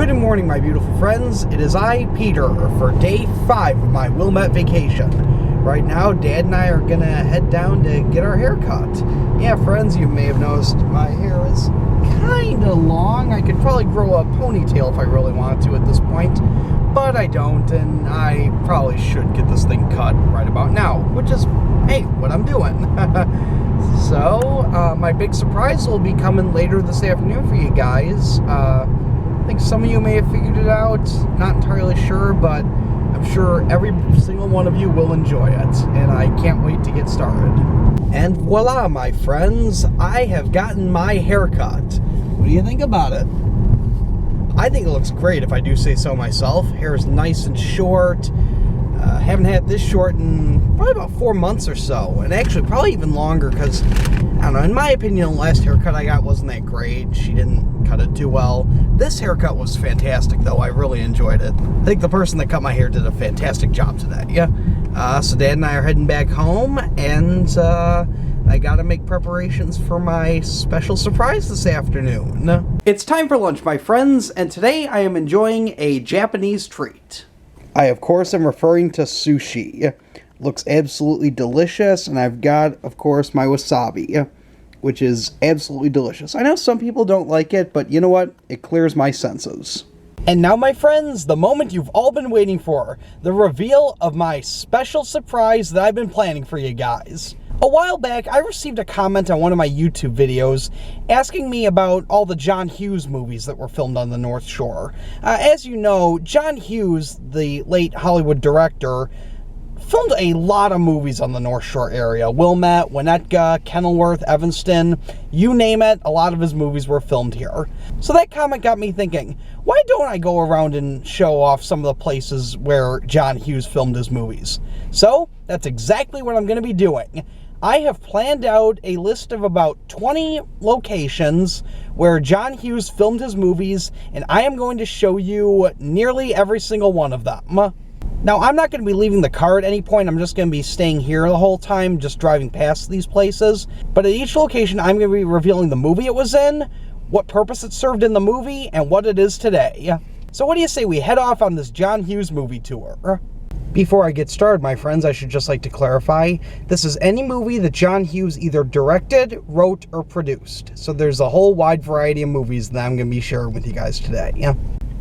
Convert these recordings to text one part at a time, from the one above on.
Good morning, my beautiful friends. It is I, Peter, for day 5 of my Wilmette vacation. Right now, Dad and I are gonna head down to get our hair cut. Yeah, friends, you may have noticed my hair is kinda long. I could probably grow a ponytail if I really wanted to at this point, but I don't, and I probably should get this thing cut right about now, which is, hey, what I'm doing. So, my big surprise will be coming later this afternoon for you guys. I think some of you may have figured it out, not entirely sure, but I'm sure every single one of you will enjoy it, and I can't wait to get started. And voila, my friends, I have gotten my haircut. What do you think about it? I think it looks great, if I do say so myself. Hair is nice and short. Haven't had this short in probably about 4 months or so, and actually probably even longer because, I don't know, in my opinion, the last haircut I got wasn't that great. She didn't cut it too well. This haircut was fantastic, though. I really enjoyed it. I think the person that cut my hair did a fantastic job today. Yeah. So Dad and I are heading back home, and I gotta make preparations for my special surprise this afternoon. It's time for lunch, my friends, and today I am enjoying a Japanese treat. I, of course, am referring to sushi. Looks absolutely delicious, and I've got, of course, my wasabi, which is absolutely delicious. I know some people don't like it, but you know what? It clears my senses. And now, my friends, the moment you've all been waiting for, the reveal of my special surprise that I've been planning for you guys. A while back, I received a comment on one of my YouTube videos asking me about all the John Hughes movies that were filmed on the North Shore. As you know, John Hughes, the late Hollywood director, filmed a lot of movies on the North Shore area. Wilmette, Winnetka, Kenilworth, Evanston, you name it, a lot of his movies were filmed here. So that comment got me thinking, why don't I go around and show off some of the places where John Hughes filmed his movies? So, that's exactly what I'm going to be doing. I have planned out a list of about 20 locations where John Hughes filmed his movies, and I am going to show you nearly every single one of them. Now, I'm not going to be leaving the car at any point. I'm just going to be staying here the whole time, just driving past these places. But at each location, I'm going to be revealing the movie it was in, what purpose it served in the movie, and what it is today. So what do you say we head off on this John Hughes movie tour? Before I get started, my friends, I should just like to clarify, this is any movie that John Hughes either directed, wrote, or produced. So there's a whole wide variety of movies that I'm going to be sharing with you guys today.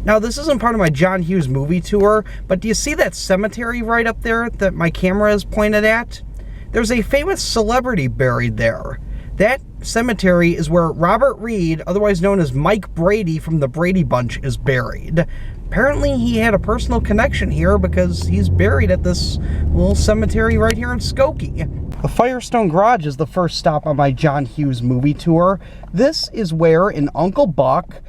Now, this isn't part of my John Hughes movie tour, but do you see that cemetery right up there that my camera is pointed at? There's a famous celebrity buried there. That cemetery is where Robert Reed, otherwise known as Mike Brady from the Brady Bunch, is buried. Apparently, he had a personal connection here because he's buried at this little cemetery right here in Skokie. The Firestone Garage is the first stop on my John Hughes movie tour. This is where, in Uncle Buck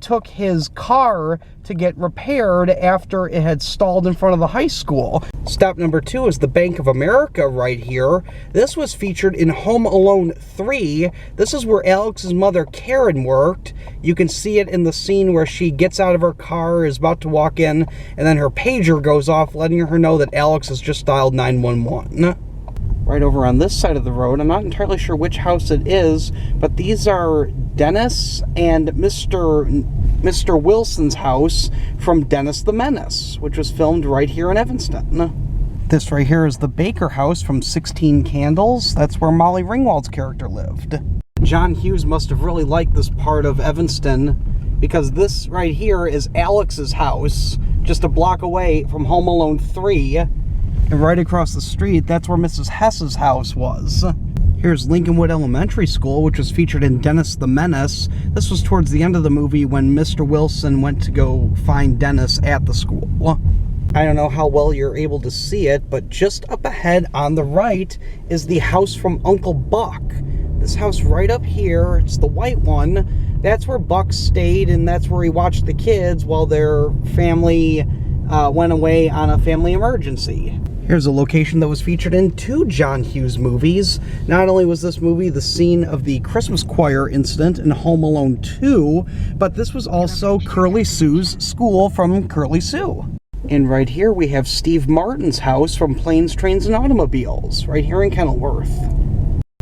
took his car to get repaired after it had stalled in front of the high school. Stop number 2 is the Bank of America right here. This was featured in Home Alone 3. This is where Alex's mother, Karen, worked. You can see it in the scene where she gets out of her car, is about to walk in, and then her pager goes off, letting her know that Alex has just dialed 911. Right over on this side of the road, I'm not entirely sure which house it is, but these are Dennis and Mr. Wilson's house from Dennis the Menace, which was filmed right here in Evanston. This right here is the Baker house from 16 Candles. That's where Molly Ringwald's character lived. John Hughes must have really liked this part of Evanston because this right here is Alex's house, just a block away from Home Alone 3. And right across the street, that's where Mrs. Hess's house was. Here's Lincolnwood Elementary School, which was featured in Dennis the Menace. This was towards the end of the movie when Mr. Wilson went to go find Dennis at the school. I don't know how well you're able to see it, but just up ahead on the right is the house from Uncle Buck. This house right up here, it's the white one. That's where Buck stayed, and that's where he watched the kids while their family went away on a family emergency. Here's a location that was featured in 2 John Hughes movies. Not only was this movie the scene of the Christmas choir incident in Home Alone 2, but this was also Curly Sue's school from Curly Sue. And right here we have Steve Martin's house from Planes, Trains, and Automobiles, right here in Kenilworth.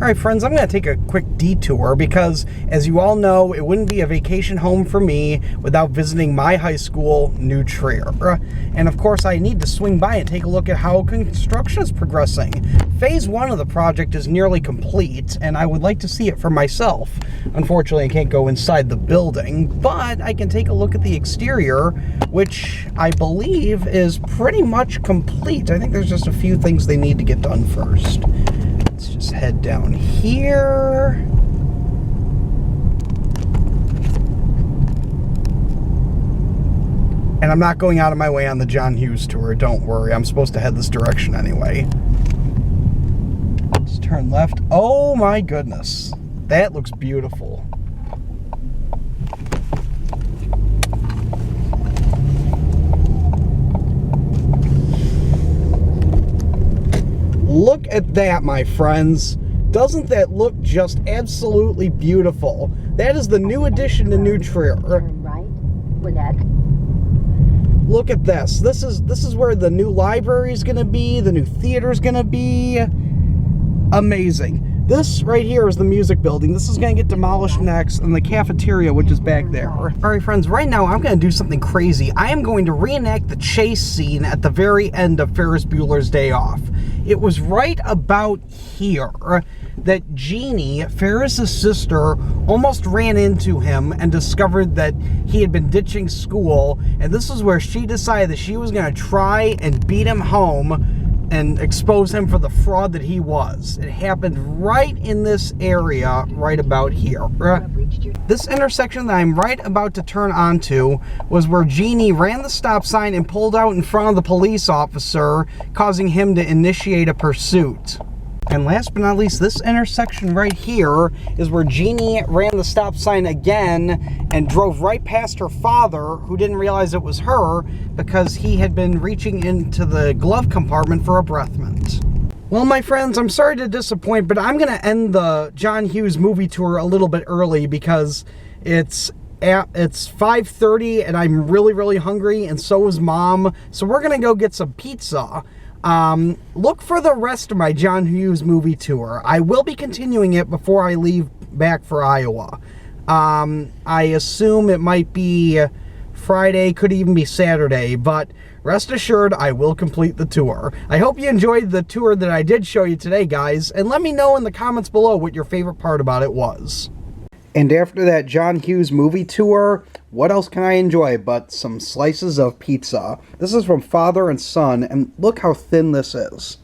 All right, friends, I'm going to take a quick detour because, as you all know, it wouldn't be a vacation home for me without visiting my high school, New Trier. And, of course, I need to swing by and take a look at how construction is progressing. Phase 1 of the project is nearly complete, and I would like to see it for myself. Unfortunately, I can't go inside the building, but I can take a look at the exterior, which I believe is pretty much complete. I think there's just a few things they need to get done first. Let's just head down here. And I'm not going out of my way on the John Hughes tour, don't worry. I'm supposed to head this direction anyway. Let's turn left. Oh my goodness. That looks beautiful. Look at that, my friends. Doesn't that look just absolutely beautiful? That is the new addition to New Trier. Turn right, Wilmette. Look at this. This is where the new library is going to be, the new theater is going to be. Amazing. This right here is the music building. This is going to get demolished next, and the cafeteria, which is back there. All right, friends, right now I'm going to do something crazy. I am going to reenact the chase scene at the very end of Ferris Bueller's Day Off. It was right about here that Jeannie, Ferris's sister, almost ran into him and discovered that he had been ditching school, and this is where she decided that she was going to try and beat him home and expose him for the fraud that he was. It happened right in this area, right about here. This intersection that I'm right about to turn onto was where Jeannie ran the stop sign and pulled out in front of the police officer, causing him to initiate a pursuit. And last but not least, this intersection right here is where Jeannie ran the stop sign again and drove right past her father, who didn't realize it was her because he had been reaching into the glove compartment for a breath mint. Well, my friends, I'm sorry to disappoint, but I'm going to end the John Hughes movie tour a little bit early because it's 5:30 and I'm really, really hungry, and so is Mom. So we're going to go get some pizza. Look for the rest of my John Hughes movie tour. I will be continuing it before I leave back for Iowa. I assume it might be Friday, could even be Saturday, but rest assured I will complete the tour. I hope you enjoyed the tour that I did show you today, guys, and let me know in the comments below what your favorite part about it was. And after that John Hughes movie tour, what else can I enjoy but some slices of pizza? This is from Father and Son, and look how thin this is.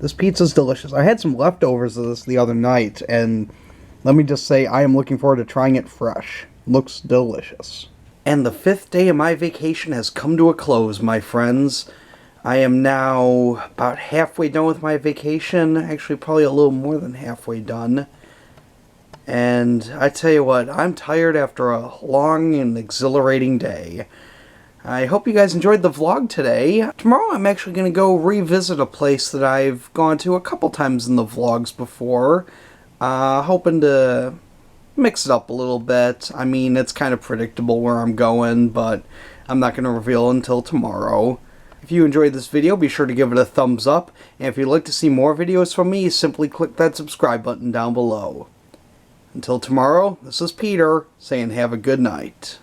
This pizza's delicious. I had some leftovers of this the other night, and let me just say I am looking forward to trying it fresh. Looks delicious. And the 5th day of my vacation has come to a close, my friends. I am now about halfway done with my vacation. Actually, probably a little more than halfway done. And I tell you what, I'm tired after a long and exhilarating day. I hope you guys enjoyed the vlog today. Tomorrow I'm actually going to go revisit a place that I've gone to a couple times in the vlogs before. Hoping to mix it up a little bit. I mean, it's kind of predictable where I'm going, but I'm not going to reveal until tomorrow. If you enjoyed this video, be sure to give it a thumbs up. And if you'd like to see more videos from me, simply click that subscribe button down below. Until tomorrow, this is Peter, saying have a good night.